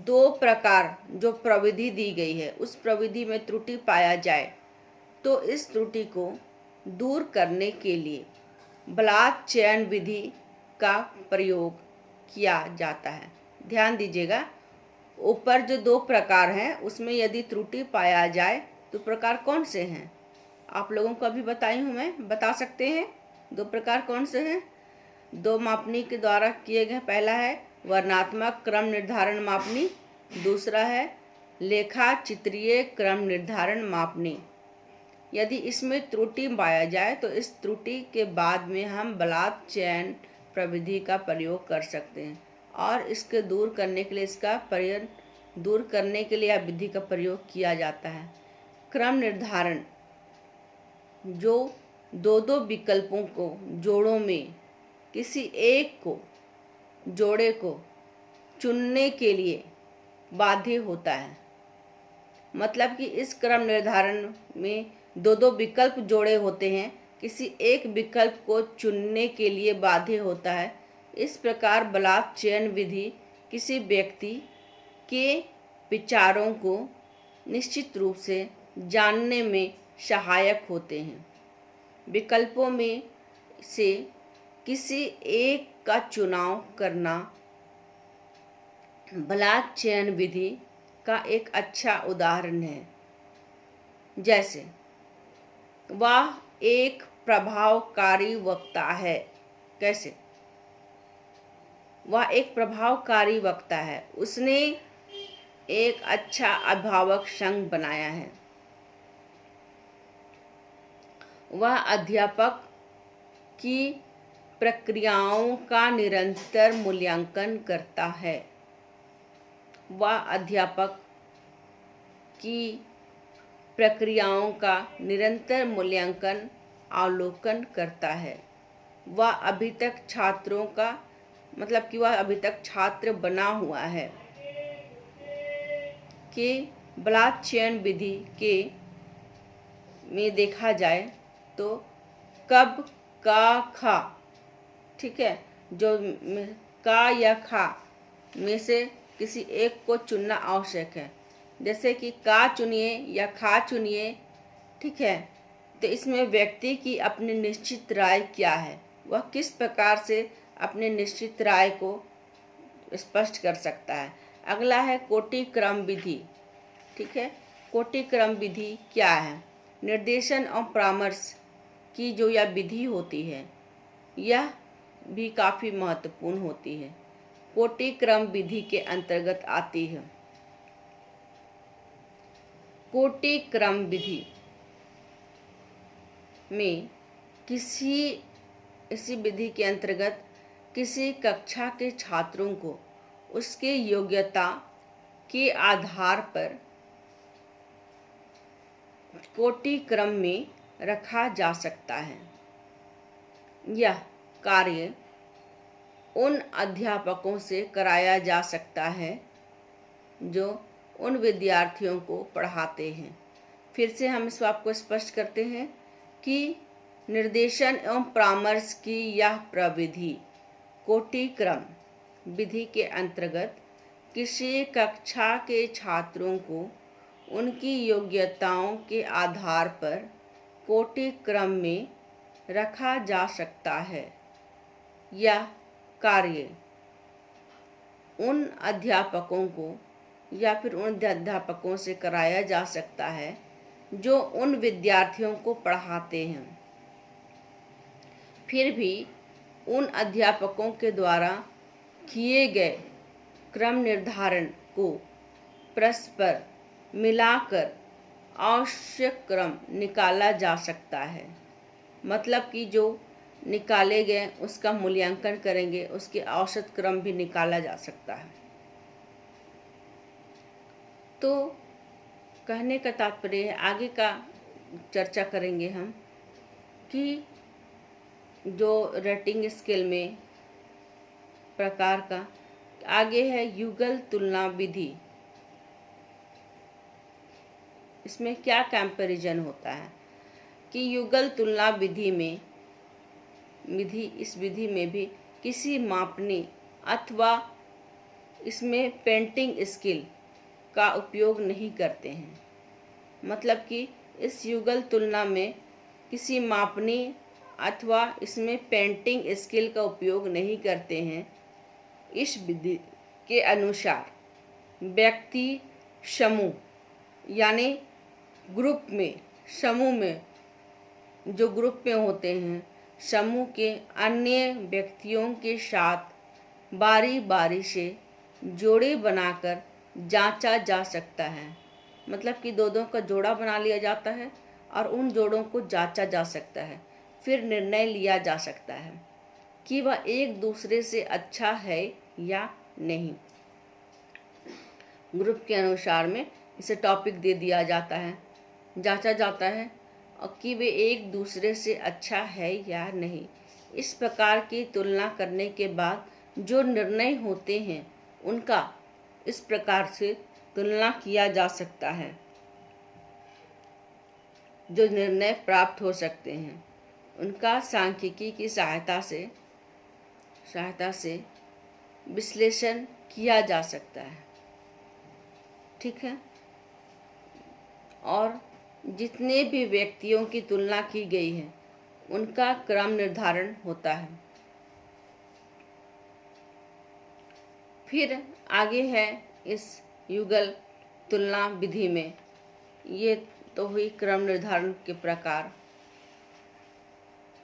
2 प्रकार जो प्रविधि दी गई है उस प्रविधि में त्रुटि पाया जाए तो इस त्रुटि को दूर करने के लिए बलात् चयन विधि का प्रयोग किया जाता है। ध्यान दीजिएगा, ऊपर जो 2 प्रकार हैं उसमें यदि त्रुटि पाया जाए तो प्रकार कौन से हैं? आप लोगों को अभी बताई हूँ मैं, बता सकते हैं 2 प्रकार कौन से हैं? 2 मापनी के द्वारा किए गए, पहला है वर्णनात्मक क्रम निर्धारण मापनी, दूसरा है लेखा चित्रीय क्रम निर्धारण मापनी। यदि इसमें त्रुटि पाया जाए तो इस त्रुटि के बाद में हम बलात् चयन प्रविधि का प्रयोग कर सकते हैं और इसके दूर करने के लिए विधि का प्रयोग किया जाता है। क्रम निर्धारण जो 2 विकल्पों को जोड़ों में किसी एक जोड़े को चुनने के लिए बाध्य होता है। मतलब कि इस क्रम निर्धारण में 2 विकल्प जोड़े होते हैं, किसी एक विकल्प को चुनने के लिए बाध्य होता है। इस प्रकार बलात् चयन विधि किसी व्यक्ति के विचारों को निश्चित रूप से जानने में सहायक होते हैं। विकल्पों में से किसी एक का चुनाव करना बलात् चयन विधि का एक अच्छा उदाहरण है। जैसे वह एक प्रभावकारी वक्ता है। कैसे? वह एक प्रभावकारी वक्ता है, उसने एक अच्छा अभिभावक संघ बनाया है। वह अध्यापक की प्रक्रियाओं का निरंतर मूल्यांकन करता है। वह अध्यापक की प्रक्रियाओं का निरंतर मूल्यांकन अवलोकन करता है। वह अभी तक छात्रों का मतलब कि वह अभी तक छात्र बना हुआ है। कि बलात् चयन विधि के में देखा जाए तो कब, का, खा, ठीक है, जो का या खा में से किसी एक को चुनना आवश्यक है। जैसे कि का चुनिए या खा चुनिए, ठीक है। तो इसमें व्यक्ति की अपनी निश्चित राय क्या है, वह किस प्रकार से अपने निश्चित राय को स्पष्ट कर सकता है। अगला है कोटि क्रम विधि, ठीक है। कोटि क्रम विधि क्या है? निर्देशन और परामर्श की जो यह विधि होती है यह भी काफ़ी महत्वपूर्ण होती है। कोटि क्रम विधि के अंतर्गत आती है। कोटि क्रम विधि में इसी विधि के अंतर्गत किसी कक्षा के छात्रों को उसके योग्यता के आधार पर कोटि क्रम में रखा जा सकता है। यह कार्य उन अध्यापकों से कराया जा सकता है जो उन विद्यार्थियों को पढ़ाते हैं। फिर से हम इस बात को स्पष्ट करते हैं कि निर्देशन एवं परामर्श की यह प्रविधि कोटि क्रम विधि के अंतर्गत किसी कक्षा के छात्रों को उनकी योग्यताओं के आधार पर कोटि क्रम में रखा जा सकता है। यह कार्य उन अध्यापकों को या फिर उन अध्यापकों से कराया जा सकता है जो उन विद्यार्थियों को पढ़ाते हैं। फिर भी उन अध्यापकों के द्वारा किए गए क्रम निर्धारण को परस्पर मिलाकर आवश्यक क्रम निकाला जा सकता है। मतलब कि जो निकाले गए उसका मूल्यांकन करेंगे, उसके औसत क्रम भी निकाला जा सकता है। तो कहने का तात्पर्य है, आगे का चर्चा करेंगे हम कि जो रेटिंग स्केल में प्रकार का आगे है युगल तुलना विधि। इसमें क्या कंपैरिजन होता है कि युगल तुलना इस विधि में भी किसी मापनी अथवा इसमें पेंटिंग स्किल का उपयोग नहीं करते हैं। मतलब कि इस युगल तुलना में किसी मापनी अथवा इसमें पेंटिंग स्किल का उपयोग नहीं करते हैं। इस विधि के अनुसार व्यक्ति समूह यानी ग्रुप में, समूह में जो ग्रुप में होते हैं, समूह के अन्य व्यक्तियों के साथ बारी बारी से जोड़े बनाकर जांचा जा सकता है। मतलब कि दो का जोड़ा बना लिया जाता है और उन जोड़ों को जांचा जा सकता है, फिर निर्णय लिया जा सकता है कि वह एक दूसरे से अच्छा है या नहीं। ग्रुप के अनुसार में इसे टॉपिक दे दिया जाता है, जांचा जाता है और कि वे एक दूसरे से अच्छा है या नहीं। इस प्रकार की तुलना करने के बाद जो निर्णय होते हैं उनका इस प्रकार से तुलना किया जा सकता है। जो निर्णय प्राप्त हो सकते हैं उनका सांख्यिकी की सहायता से विश्लेषण किया जा सकता है। ठीक है। और जितने भी व्यक्तियों की तुलना की गई है उनका क्रम निर्धारण होता है। फिर आगे है इस युगल तुलना विधि में, ये तो हुई क्रम निर्धारण के प्रकार।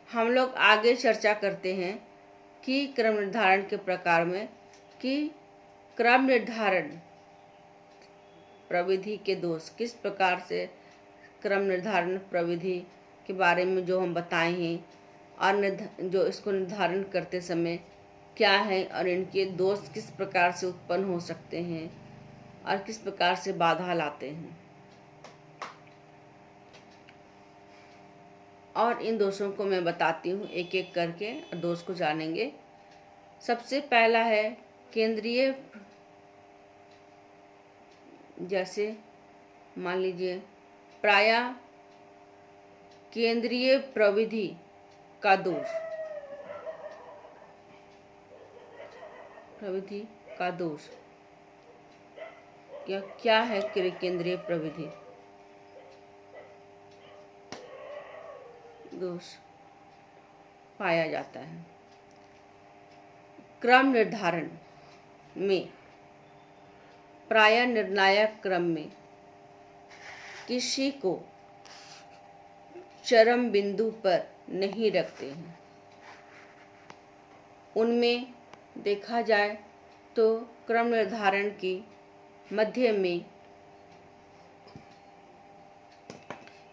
हम लोग आगे चर्चा करते हैं कि क्रम निर्धारण के प्रकार में कि क्रम निर्धारण प्रविधि के दोष, किस प्रकार से क्रम निर्धारण प्रविधि के बारे में जो हम बताए हैं और जो इसको निर्धारण करते समय क्या है और इनके दोष किस प्रकार से उत्पन्न हो सकते हैं और किस प्रकार से बाधा लाते हैं, और इन दोषों को मैं बताती हूँ एक एक करके और दोष को जानेंगे। सबसे पहला है केंद्रीय, जैसे मान लीजिए प्रायः केंद्रीय प्रविधि का दोष, प्रविधि का दोष क्या है? केंद्रीय प्रविधि दोष पाया जाता है। क्रम निर्धारण में प्रायः निर्णायक क्रम में किसी को चरम बिंदु पर नहीं रखते हैं। उनमें देखा जाए तो क्रम निर्धारण की मध्य में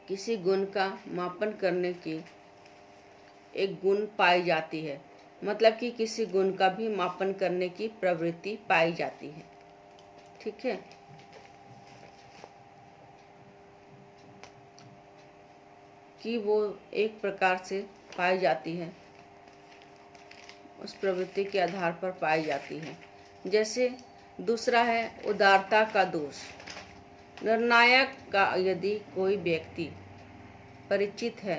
किसी गुण का मापन करने की एक गुण पाई जाती है। मतलब कि किसी गुण का भी मापन करने की प्रवृत्ति पाई जाती है। ठीक है। कि वो एक प्रकार से पाई जाती है, उस प्रवृत्ति के आधार पर पाई जाती है। जैसे दूसरा है उदारता का दोष। निर्णायक का यदि कोई व्यक्ति परिचित है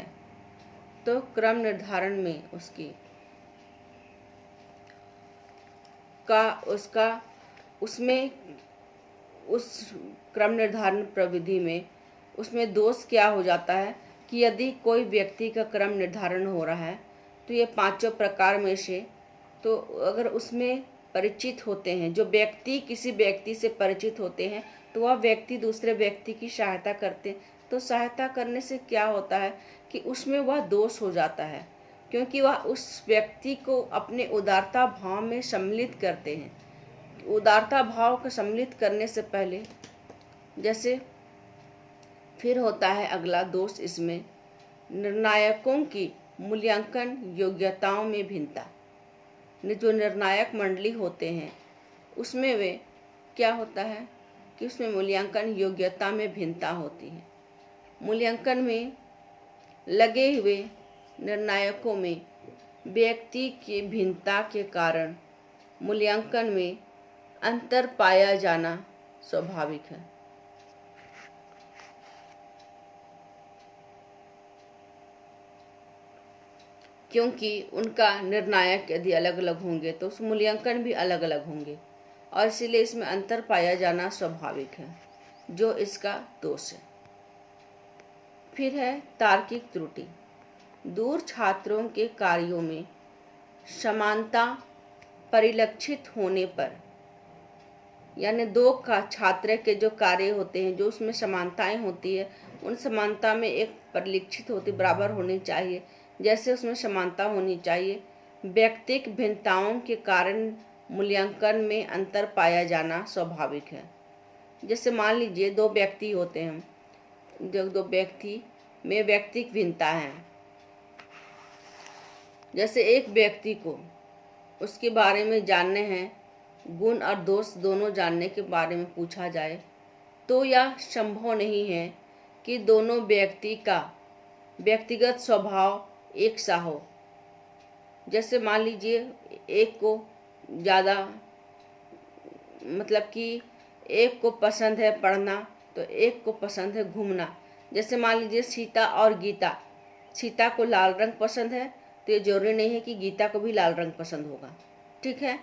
तो क्रम निर्धारण में उसमें उस क्रम निर्धारण प्रविधि में उसमें दोष क्या हो जाता है कि यदि कोई व्यक्ति का क्रम निर्धारण हो रहा है तो ये पांचों प्रकार में से, तो अगर उसमें परिचित होते हैं, जो व्यक्ति किसी व्यक्ति से परिचित होते हैं तो वह व्यक्ति दूसरे व्यक्ति की सहायता करते हैं, तो सहायता करने से क्या होता है कि उसमें वह दोष हो जाता है। क्योंकि वह उस व्यक्ति को अपने उदारता भाव में सम्मिलित करते हैं। उदारता भाव को सम्मिलित करने से पहले जैसे फिर होता है अगला दोष इसमें, निर्णायकों की मूल्यांकन योग्यताओं में भिन्नता। जो निर्णायक मंडली होते हैं उसमें वे क्या होता है कि उसमें मूल्यांकन योग्यता में भिन्नता होती है। मूल्यांकन में लगे हुए निर्णायकों में व्यक्ति की भिन्नता के कारण मूल्यांकन में अंतर पाया जाना स्वाभाविक है। क्योंकि उनका निर्णायक यदि अलग अलग होंगे तो उस मूल्यांकन भी अलग अलग होंगे और इसीलिए इसमें अंतर पाया जाना स्वाभाविक है, जो इसका दोष है। फिर है तार्किक त्रुटि। दूर छात्रों के कार्यों में समानता परिलक्षित होने पर, यानी दो का छात्र के जो कार्य होते हैं जो उसमें समानताएं होती है, उन समानता में एक परिलक्षित होती, बराबर होनी चाहिए, जैसे उसमें समानता होनी चाहिए। व्यक्तिक भिन्नताओं के कारण मूल्यांकन में अंतर पाया जाना स्वाभाविक है। जैसे मान लीजिए दो व्यक्ति होते हैं, दो व्यक्ति में व्यक्तिक भिन्नता है। जैसे एक व्यक्ति को उसके बारे में जानने हैं, गुण और दोष दोनों जानने के बारे में पूछा जाए तो यह संभव नहीं है कि दोनों व्यक्ति का व्यक्तिगत स्वभाव एक सा हो। जैसे मान लीजिए एक को ज़्यादा मतलब कि एक को पसंद है पढ़ना तो एक को पसंद है घूमना। जैसे मान लीजिए सीता और गीता, सीता को लाल रंग पसंद है तो ये जरूरी नहीं है कि गीता को भी लाल रंग पसंद होगा, ठीक है।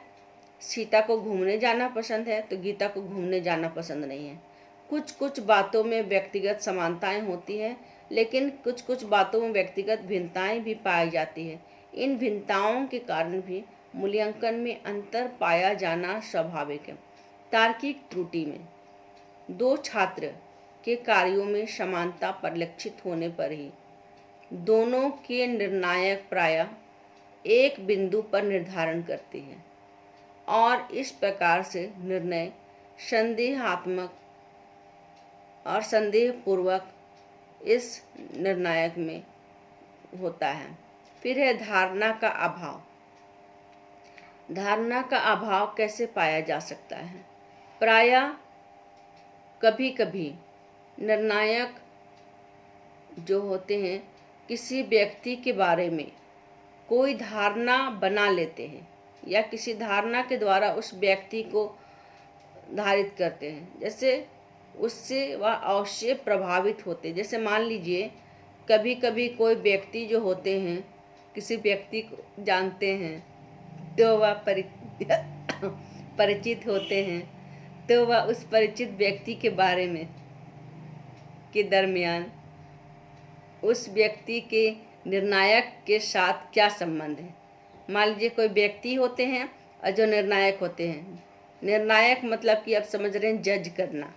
सीता को घूमने जाना पसंद है तो गीता को घूमने जाना पसंद नहीं है। कुछ कुछ बातों में व्यक्तिगत समानताएं होती हैं, लेकिन कुछ कुछ बातों में व्यक्तिगत भिन्नताएं भी पाई जाती है। इन भिन्नताओं के कारण भी मूल्यांकन में अंतर पाया जाना स्वाभाविक है। तार्किक त्रुटि में दो छात्र के कार्यों में समानता परिलक्षित होने पर ही दोनों के निर्णायक प्रायः एक बिंदु पर निर्धारण करते हैं और इस प्रकार से निर्णय संदेहात्मक और संदेहपूर्वक इस निर्णायक में होता है। फिर है धारणा का अभाव। धारणा का अभाव कैसे पाया जा सकता है? प्रायः कभी कभी निर्णायक जो होते हैं किसी व्यक्ति के बारे में कोई धारणा बना लेते हैं या किसी धारणा के द्वारा उस व्यक्ति को धारित करते हैं, जैसे उससे वह अवश्य प्रभावित होते हैं। जैसे मान लीजिए कभी कभी कोई व्यक्ति जो होते हैं किसी व्यक्ति को जानते हैं तो वह परिचित होते हैं तो वह उस परिचित व्यक्ति के बारे में के दरमियान उस व्यक्ति के निर्णायक के साथ क्या संबंध है। मान लीजिए कोई व्यक्ति होते हैं और जो निर्णायक होते हैं। निर्णायक मतलब कि आप समझ रहे हैं जज करना,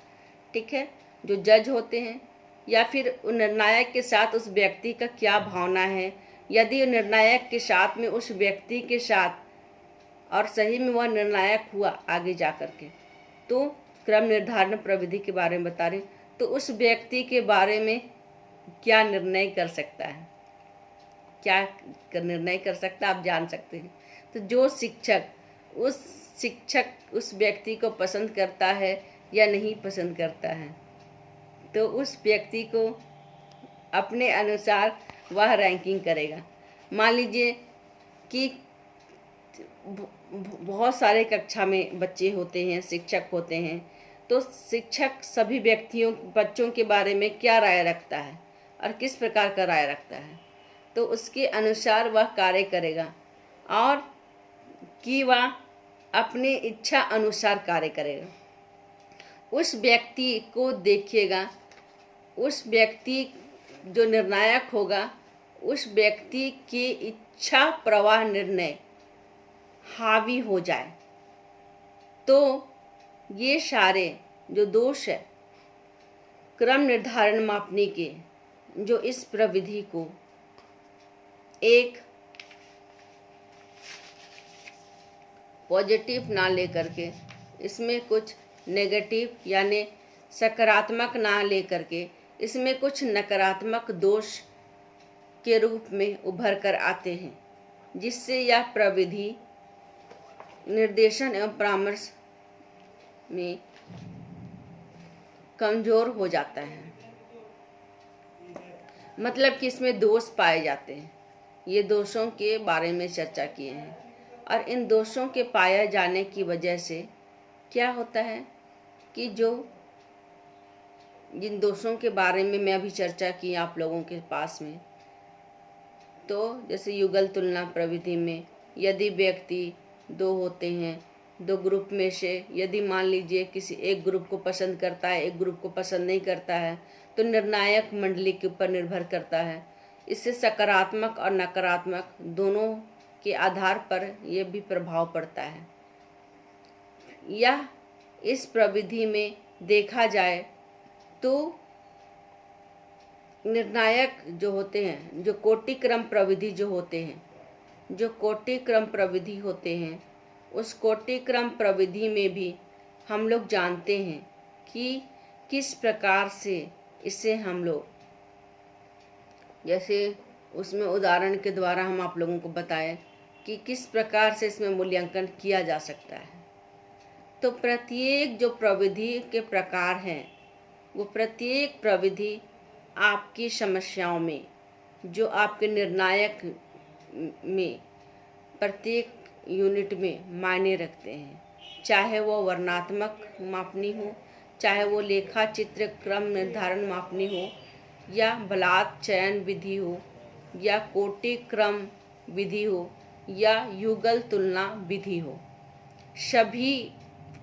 ठीक है। जो जज होते हैं या फिर उन निर्णायक के साथ उस व्यक्ति का क्या भावना है, यदि निर्णायक के साथ में उस व्यक्ति के साथ और सही में वह निर्णायक हुआ आगे जा कर के, तो क्रम निर्धारण प्रविधि के बारे में बता रही, तो उस व्यक्ति के बारे में क्या निर्णय कर सकता है, क्या निर्णय कर सकता है आप जान सकते हैं। तो जो शिक्षक उस व्यक्ति को पसंद करता है या नहीं पसंद करता है, तो उस व्यक्ति को अपने अनुसार वह रैंकिंग करेगा। मान लीजिए कि बहुत सारे कक्षा में बच्चे होते हैं, शिक्षक होते हैं, तो शिक्षक सभी बच्चों के बारे में क्या राय रखता है और किस प्रकार का राय रखता है, तो उसके अनुसार वह कार्य करेगा और कि वह अपनी इच्छा अनुसार कार्य करेगा। उस व्यक्ति को देखिएगा, उस व्यक्ति जो निर्णायक होगा उस व्यक्ति की इच्छा प्रवाह निर्णय हावी हो जाए, तो ये सारे जो दोष है क्रम निर्धारण मापने के, जो इस प्रविधि को एक पॉजिटिव ना लेकर के, इसमें कुछ नेगेटिव यानी सकारात्मक ना लेकर के, इसमें कुछ नकारात्मक दोष के रूप में उभर कर आते हैं, जिससे यह प्रविधि निर्देशन एवं परामर्श में कमजोर हो जाता है। मतलब कि इसमें दोष पाए जाते हैं। ये दोषों के बारे में चर्चा किए हैं, और इन दोषों के पाए जाने की वजह से क्या होता है कि जिन दोषों के बारे में मैं अभी चर्चा की आप लोगों के पास में, तो जैसे युगल तुलना प्रविधि में यदि व्यक्ति दो होते हैं, दो ग्रुप में से यदि मान लीजिए किसी एक ग्रुप को पसंद करता है, एक ग्रुप को पसंद नहीं करता है, तो निर्णायक मंडली के ऊपर निर्भर करता है। इससे सकारात्मक और नकारात्मक दोनों के आधार पर यह भी प्रभाव पड़ता है। यह इस प्रविधि में देखा जाए तो निर्णायक जो होते हैं, जो कोटिक्रम प्रविधि जो होते हैं, जो कोटिक्रम प्रविधि होते हैं, उस कोटिक्रम प्रविधि में भी हम लोग जानते हैं कि किस प्रकार से इसे हम लोग, जैसे उसमें उदाहरण के द्वारा हम आप लोगों को बताएं कि किस प्रकार से इसमें मूल्यांकन किया जा सकता है। तो प्रत्येक जो प्रविधि के प्रकार हैं, वो प्रत्येक प्रविधि आपकी समस्याओं में, जो आपके निर्णायक में प्रत्येक यूनिट में मायने रखते हैं। चाहे वो वर्णात्मक मापनी हो, चाहे वो लेखा चित्र क्रम निर्धारण मापनी हो, या बलात् चयन विधि हो, या कोटि क्रम विधि हो, या युगल तुलना विधि हो। सभी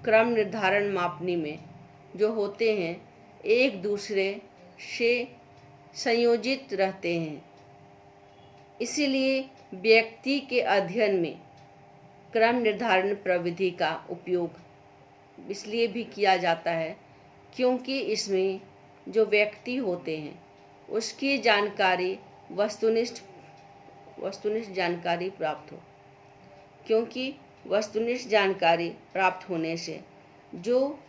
क्रम निर्धारण मापनी में जो होते हैं एक दूसरे से संयोजित रहते हैं। इसीलिए व्यक्ति के अध्ययन में क्रम निर्धारण प्रविधि का उपयोग इसलिए भी किया जाता है क्योंकि इसमें जो व्यक्ति होते हैं उसकी जानकारी वस्तुनिष्ठ जानकारी प्राप्त हो। क्योंकि वस्तुनिष्ठ जानकारी प्राप्त होने से जो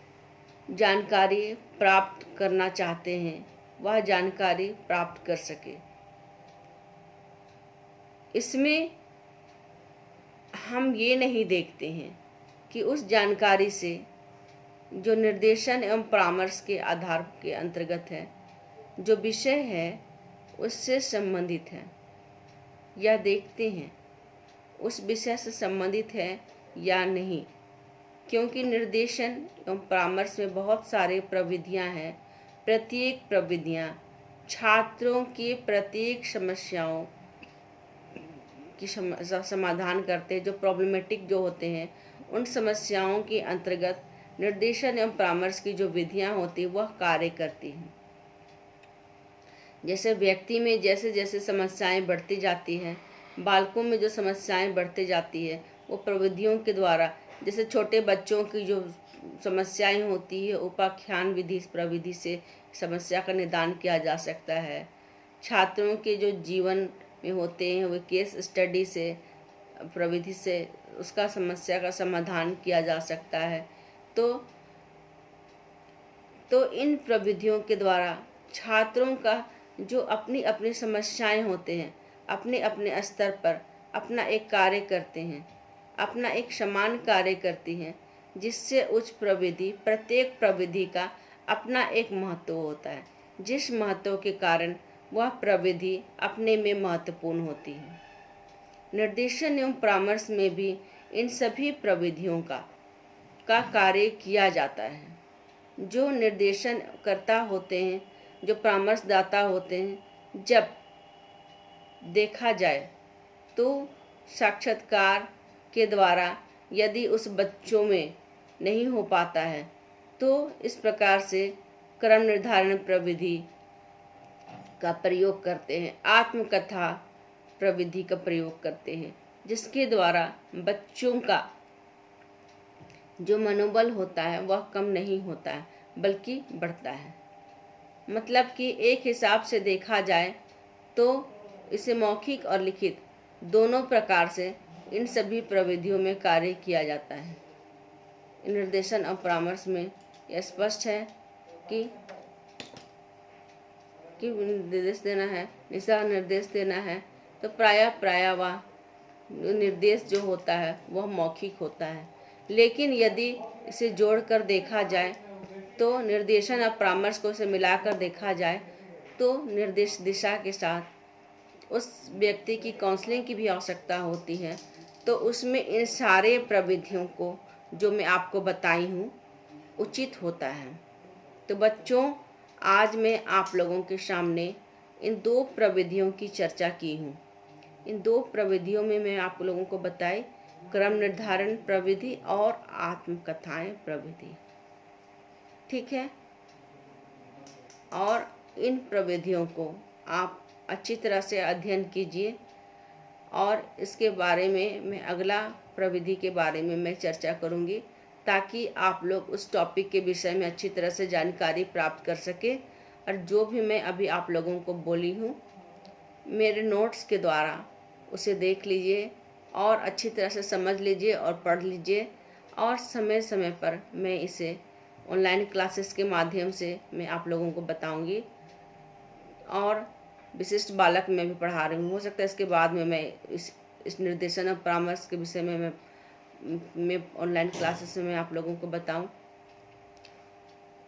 जानकारी प्राप्त करना चाहते हैं वह जानकारी प्राप्त कर सके। इसमें हम ये नहीं देखते हैं कि उस जानकारी से जो निर्देशन एवं परामर्श के आधार के अंतर्गत है, जो विषय है उससे संबंधित है, या देखते हैं उस विषय से संबंधित है या नहीं। क्योंकि निर्देशन एवं परामर्श में बहुत सारे प्रविधियां हैं। प्रत्येक प्रविधियां छात्रों की प्रत्येक समस्याओं की समाधान करते हैं। जो प्रॉब्लमेटिक जो होते हैं उन समस्याओं के अंतर्गत निर्देशन एवं परामर्श की जो विधियां होती वह कार्य करती हैं। जैसे व्यक्ति में जैसे जैसे समस्याएं बढ़ती जाती हैं, बालकों में जो समस्याएं बढ़ती जाती है, वो प्रविधियों के द्वारा, जैसे छोटे बच्चों की जो समस्याएं होती है उपाख्यान विधि प्रविधि से समस्या का निदान किया जा सकता है। छात्रों के जो जीवन में होते हैं वो केस स्टडी से प्रविधि से उसका समस्या का समाधान किया जा सकता है। तो इन प्रविधियों के द्वारा छात्रों का जो अपनी अपनी समस्याएं होते हैं, अपने अपने स्तर पर अपना एक कार्य करते हैं, अपना एक समान कार्य करती हैं, जिससे उच्च प्रविधि, प्रत्येक प्रविधि का अपना एक महत्व होता है, जिस महत्व के कारण वह प्रविधि अपने में महत्वपूर्ण होती है। निर्देशन एवं परामर्श में भी इन सभी प्रविधियों का कार्य किया जाता है। जो निर्देशन करता होते हैं, जो परामर्शदाता होते हैं, जब देखा जाए तो साक्षात्कार के द्वारा यदि उस बच्चों में नहीं हो पाता है तो इस प्रकार से क्रम निर्धारण प्रविधि का प्रयोग करते हैं, आत्मकथा प्रविधि का प्रयोग करते हैं, जिसके द्वारा बच्चों का जो मनोबल होता है वह कम नहीं होता है बल्कि बढ़ता है। मतलब कि एक हिसाब से देखा जाए तो इसे मौखिक और लिखित दोनों प्रकार से इन सभी प्रविधियों में कार्य किया जाता है। निर्देशन और परामर्श में यह स्पष्ट है कि निर्देश देना है, दिशा निर्देश देना है, तो प्रायः वह निर्देश जो होता है वह मौखिक होता है। लेकिन यदि इसे जोड़कर देखा जाए तो निर्देशन और परामर्श को इसे मिलाकर देखा जाए तो निर्देश दिशा के साथ उस व्यक्ति की काउंसलिंग की भी आवश्यकता होती है। तो उसमें इन सारे प्रविधियों को जो मैं आपको बताई हूँ उचित होता है। तो बच्चों, आज मैं आप लोगों के सामने इन 2 प्रविधियों की चर्चा की हूँ। इन 2 प्रविधियों में मैं आप लोगों को बताई क्रम निर्धारण प्रविधि और आत्मकथाएं प्रविधि। ठीक है, और इन प्रविधियों को आप अच्छी तरह से अध्ययन कीजिए और इसके बारे में मैं अगला प्रविधि के बारे में मैं चर्चा करूंगी, ताकि आप लोग उस टॉपिक के विषय में अच्छी तरह से जानकारी प्राप्त कर सके। और जो भी मैं अभी आप लोगों को बोली हूँ मेरे नोट्स के द्वारा उसे देख लीजिए और अच्छी तरह से समझ लीजिए और पढ़ लीजिए। और समय समय पर मैं इसे ऑनलाइन क्लासेस के माध्यम से मैं आप लोगों को बताऊंगी। और विशिष्ट बालक में भी पढ़ा रही हूँ। हो सकता है इसके बाद में मैं इस निर्देशन और परामर्श के विषय में मैं ऑनलाइन क्लासेस में मैं आप लोगों को बताऊं।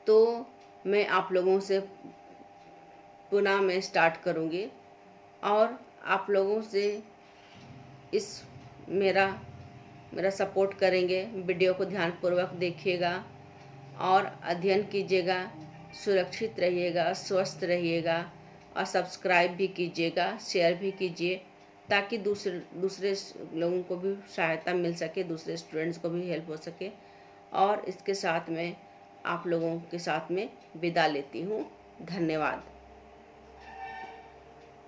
तो मैं आप लोगों से पुनः मैं स्टार्ट करूँगी और आप लोगों से इस मेरा सपोर्ट करेंगे। वीडियो को ध्यानपूर्वक देखिएगा और अध्ययन कीजिएगा, सुरक्षित रहिएगा, स्वस्थ रहिएगा और सब्सक्राइब भी कीजिएगा, शेयर भी कीजिए, ताकि दूसरे लोगों को भी सहायता मिल सके, दूसरे स्टूडेंट्स को भी हेल्प हो सके। और इसके साथ में आप लोगों के साथ में विदा लेती हूँ। धन्यवाद।